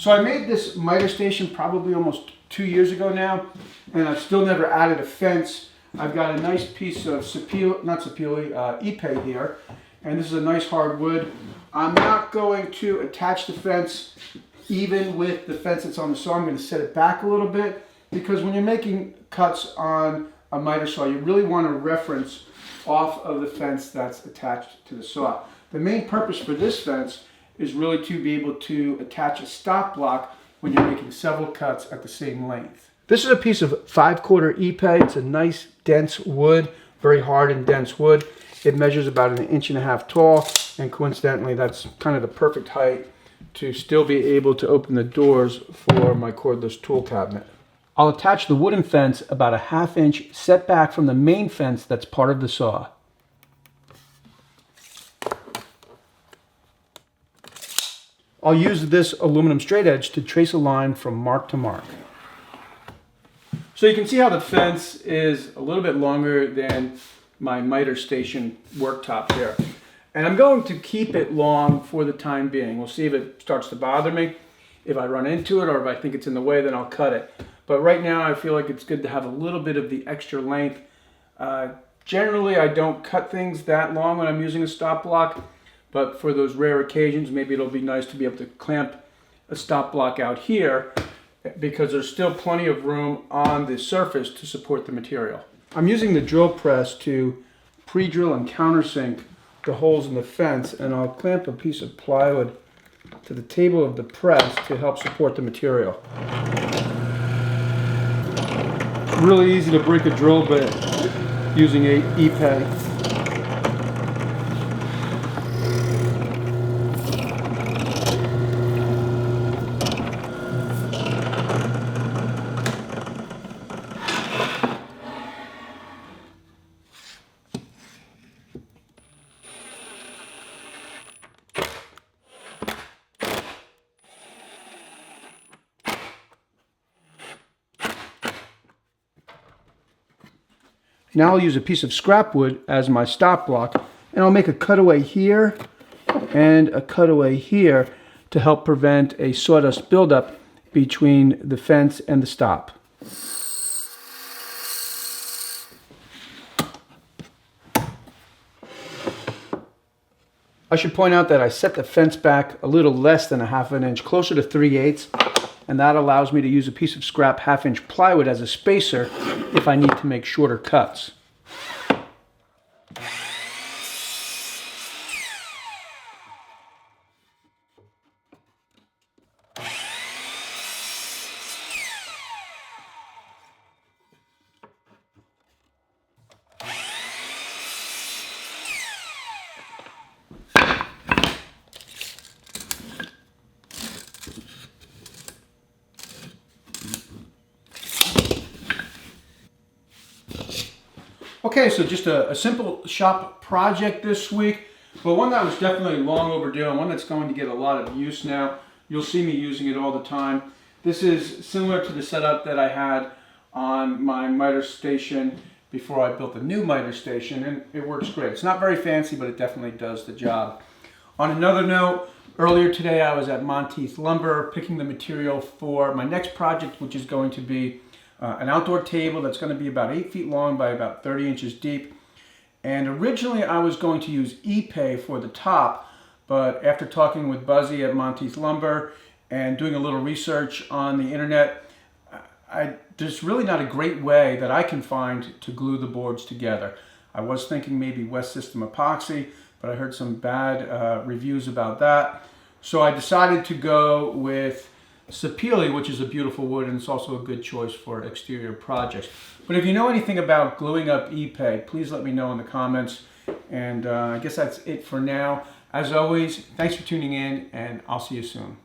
So I made this miter station probably almost 2 years ago now, and I've still never added a fence. I've got a nice piece of Ipe here, and this is a nice hardwood. I'm not going to attach the fence even with the fence that's on the saw. I'm going to set it back a little bit, because when you're making cuts on a miter saw, you really want to reference off of the fence that's attached to the saw. The main purpose for this fence is really to be able to attach a stop block when you're making several cuts at the same length. This is a piece of 5/4 Ipe. It's a nice dense wood, very hard and dense wood. It measures about 1.5 inches tall, and coincidentally that's kind of the perfect height to still be able to open the doors for my cordless tool cabinet. I'll attach the wooden fence about 1/2 inch set back from the main fence that's part of the saw. I'll use this aluminum straight edge to trace a line from mark to mark. So you can see how the fence is a little bit longer than my miter station worktop here. And I'm going to keep it long for the time being. We'll see if it starts to bother me. If I run into it or if I think it's in the way, then I'll cut it. But right now I feel like it's good to have a little bit of the extra length. Generally I don't cut things that long when I'm using a stop block. But for those rare occasions, maybe it'll be nice to be able to clamp a stop block out here, because there's still plenty of room on the surface to support the material. I'm using the drill press to pre-drill and countersink the holes in the fence, and I'll clamp a piece of plywood to the table of the press to help support the material. Really easy to break a drill bit using a Ipe. Now I'll use a piece of scrap wood as my stop block, and I'll make a cutaway here and a cutaway here to help prevent a sawdust buildup between the fence and the stop. I should point out that I set the fence back a little less than 1/2 inch, closer to 3/8, and that allows me to use a piece of scrap 1/2 inch plywood as a spacer if I need to make shorter cuts. Okay, so just a simple shop project this week, but one that was definitely long overdue and one that's going to get a lot of use now. You'll see me using it all the time. This is similar to the setup that I had on my miter station before I built the new miter station, and it works great. It's not very fancy, but it definitely does the job. On another note, earlier today I was at Mountain Lumber picking the material for my next project, which is going to be an outdoor table that's going to be about 8 feet long by about 30 inches deep. And originally I was going to use Ipe for the top, but after talking with Buzzy at Mountain Lumber and doing a little research on the internet, there's really not a great way that I can find to glue the boards together. I was thinking maybe West System epoxy, but I heard some bad reviews about that. So I decided to go with sapele, which is a beautiful wood, and it's also a good choice for exterior projects. But if you know anything about gluing up Ipe, please let me know in the comments. And I guess that's it for now. As always, thanks for tuning in, and I'll see you soon.